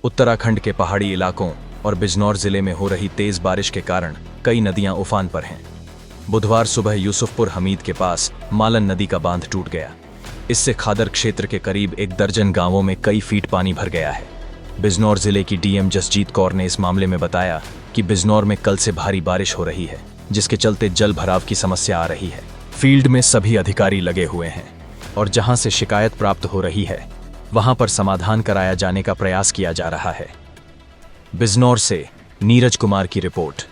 उत्तराखंड के पहाड़ी इलाकों और बिजनौर जिले में हो रही तेज बारिश के कारण कई नदियां उफान पर हैं। बुधवार सुबह यूसुफपुर हमीद के पास मालन नदी का बांध टूट गया। इससे खादर क्षेत्र के करीब 1 दर्जन गांवों में कई फीट पानी भर गया है। बिजनौर जिले की डीएम जसजीत कौर ने इस मामले में बताया कि बिजनौर में कल से भारी बारिश हो रही है, जिसके चलते जल भराव की समस्या आ रही है। फील्ड में सभी अधिकारी लगे हुए हैं और जहां से शिकायत प्राप्त हो रही है वहां पर समाधान कराया जाने का प्रयास किया जा रहा है। बिजनौर से नीरज कुमार की रिपोर्ट।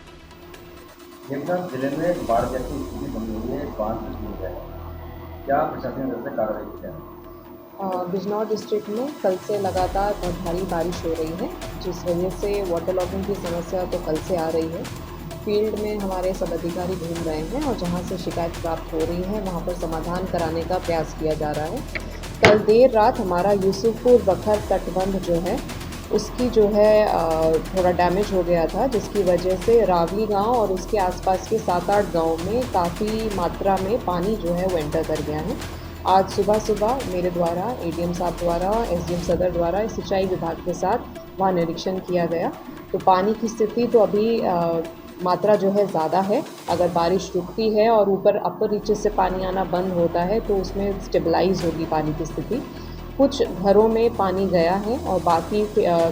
जिले में बाढ़ जैसी स्थिति बनी हुई है, बांध टूट गया है, क्या प्रशासन की तरफ से कार्रवाई की जाए? बिजनौर डिस्ट्रिक्ट में कल से लगातार बहुत भारी बारिश हो रही है, जिस वजह से वाटर लॉगिंग की समस्या तो कल से आ रही है। फील्ड में हमारे सब अधिकारी घूम रहे हैं और जहां से शिकायत प्राप्त हो रही है वहां पर समाधान कराने का प्रयास किया जा रहा है। कल देर रात हमारा यूसुफपुर बखर तटबंध जो है उसकी जो है थोड़ा डैमेज हो गया था, जिसकी वजह से रावली गांव और उसके आसपास के 7-8 गाँव में काफ़ी मात्रा में पानी जो है वो एंटर कर गया है। आज सुबह मेरे द्वारा एडीएम साहब द्वारा एसडीएम सदर द्वारा सिंचाई विभाग के साथ वहाँ निरीक्षण किया गया। तो पानी की स्थिति तो अभी मात्रा जो है ज़्यादा है। अगर बारिश रुकती है और ऊपर अपर रीचेस से पानी आना बंद होता है तो उसमें स्टेबलाइज होगी पानी की स्थिति। कुछ घरों में पानी गया है और बाकी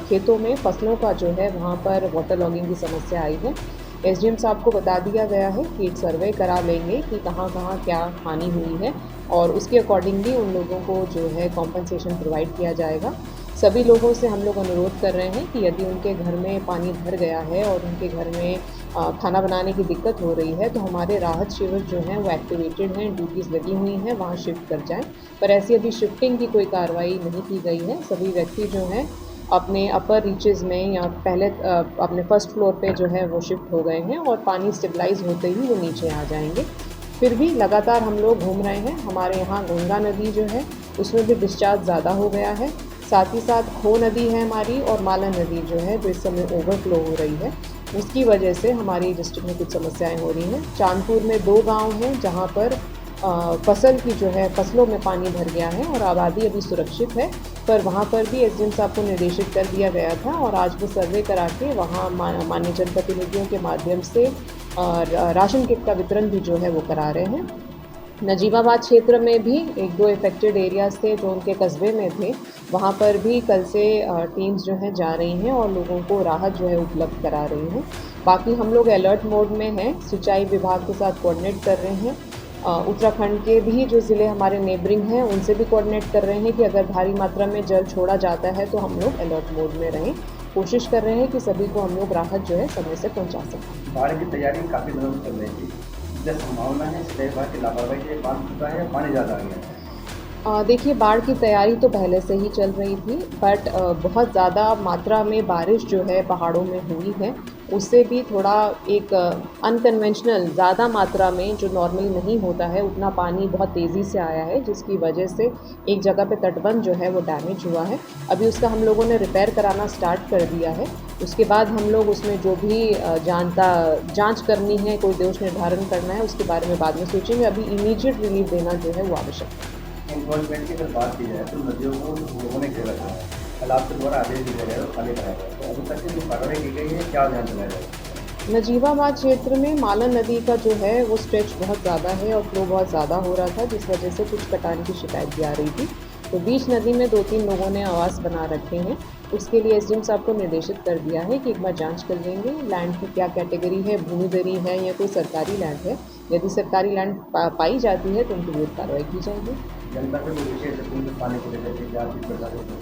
खेतों में फसलों का जो है वहाँ पर वाटर लॉगिंग की समस्या आई है। एसडीएम साहब को बता दिया गया है कि एक सर्वे करा लेंगे कि कहाँ क्या हानि हुई है और उसके अकॉर्डिंगली उन लोगों को जो है कॉम्पनसेशन प्रोवाइड किया जाएगा। सभी लोगों से हम लोग अनुरोध कर रहे हैं कि यदि उनके घर में पानी भर गया है और उनके घर में खाना बनाने की दिक्कत हो रही है तो हमारे राहत शिविर जो हैं वो एक्टिवेटेड हैं, ड्यूटीज़ लगी हुई हैं, वहाँ शिफ्ट कर जाएं। पर ऐसी अभी शिफ्टिंग की कोई कार्रवाई नहीं की गई है। सभी व्यक्ति जो हैं अपने अपर रीचेज़ में या पहले अपने फर्स्ट फ्लोर पे जो है वो शिफ्ट हो गए हैं और पानी स्टेबलाइज होते ही वो नीचे आ जाएंगे। फिर भी लगातार हम लोग घूम रहे हैं। हमारे यहाँ गंगा नदी जो है उसमें भी डिस्चार्ज ज़्यादा हो गया है। साथ ही साथ खो नदी है हमारी और मालन नदी जो है जो इस समय ओवरफ्लो हो रही है, उसकी वजह से हमारी डिस्ट्रिक्ट में कुछ समस्याएं हो रही हैं। चांदपुर में 2 गांव हैं जहां पर फसल की जो है फसलों में पानी भर गया है और आबादी अभी सुरक्षित है, पर वहां पर भी एसडीएम साहब को निर्देशित कर दिया गया था और आज वो सर्वे करा के वहाँ माननीय जनप्रतिनिधियों के माध्यम से राशन किट का वितरण भी जो है वो करा रहे हैं। नजीबाबाद क्षेत्र में भी 1-2 इफेक्टेड एरियाज़ थे जो उनके कस्बे में थे, वहाँ पर भी कल से टीम्स जो हैं जा रही हैं और लोगों को राहत जो है उपलब्ध करा रही हैं। बाकी हम लोग अलर्ट मोड में हैं, सिंचाई विभाग के साथ कोऑर्डिनेट कर रहे हैं। उत्तराखंड के भी जो ज़िले हमारे नेबरिंग हैं उनसे भी कोऑर्डिनेट कर रहे हैं कि अगर भारी मात्रा में जल छोड़ा जाता है तो हम लोग अलर्ट मोड में रहें। कोशिश कर रहे हैं कि सभी को हम लोग राहत जो है समय से पहुँचा सकें। बाढ़ की तैयारी काफ़ी दिनों से चल रही थी, क्या संभावना है सिंचाई विभाग की लापरवाही से बांध टूटा है या पानी ज़्यादा आ गया है? देखिए, बाढ़ की तैयारी तो पहले से ही चल रही थी, बट बहुत ज़्यादा मात्रा में बारिश जो है पहाड़ों में हुई है, उससे भी थोड़ा एक अनकन्वेंशनल ज़्यादा मात्रा में जो नॉर्मली नहीं होता है उतना पानी बहुत तेज़ी से आया है, जिसकी वजह से एक जगह पे तटबंध जो है वो डैमेज हुआ है। अभी उसका हम लोगों ने रिपेयर कराना स्टार्ट कर दिया है। उसके बाद हम लोग उसमें जो भी जांच करनी है, कोई दोष निर्धारण करना है, उसके बारे में बाद में सोचेंगे। अभी इमीडिएट रिलीफ देना जो है वो आवश्यक है। एनफोर्समेंट की अगर बात की जाए तो नदियों को लोगों ने घेरा है, कल आपके द्वारा आदेश दिया गया और खाली कराया गया, तो अभी तक की जो कार्रवाई की गई है क्या ध्यान दिलाया जाए? नजीबाबाद क्षेत्र में मालन नदी का जो है वो स्ट्रेच बहुत ज़्यादा है और फ्लो बहुत ज़्यादा हो रहा था, जिस वजह से कुछ कटान की शिकायत भी आ रही थी। तो बीच नदी में 2-3 लोगों ने आवास बना रखे हैं। उसके लिए एसडीएम साहब को निर्देशित कर दिया है कि एक बार जांच कर लेंगे लैंड की क्या कैटेगरी है, भूमिदरी है या कोई सरकारी लैंड है। यदि सरकारी लैंड पाई जाती है तो उनकी विरुद्ध कार्रवाई की जाएगी। जनता को जो विशेष पानी को लेकर के क्या चीज़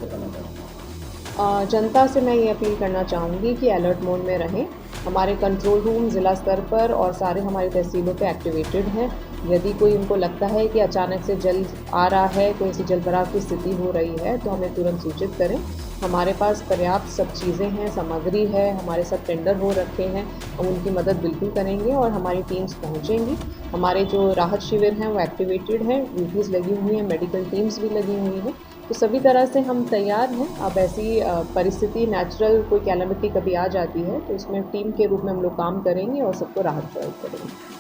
करना चाहिए? जनता से मैं ये अपील करना चाहूँगी कि अलर्ट मोड में रहें। हमारे कंट्रोल रूम ज़िला स्तर पर और सारे हमारी तहसीलों पे एक्टिवेटेड हैं। यदि कोई उनको लगता है कि अचानक से जल आ रहा है, कोई ऐसी जलभराव की स्थिति हो रही है, तो हमें तुरंत सूचित करें। हमारे पास पर्याप्त सब चीज़ें हैं, सामग्री है, हमारे सब टेंडर हो रखे हैं, हम उनकी मदद बिल्कुल करेंगे और हमारी टीम्स पहुँचेंगी। हमारे जो राहत शिविर हैं वो एक्टिवेटेड हैं, ड्यूटीज़ लगी हुई हैं, मेडिकल टीम्स भी लगी हुई हैं। तो सभी तरह से हम तैयार हैं। अब ऐसी परिस्थिति नेचुरल कोई कैलामिटी कभी आ जाती है तो उसमें टीम के रूप में हम लोग काम करेंगे और सबको राहत प्रोवाइड करेंगे।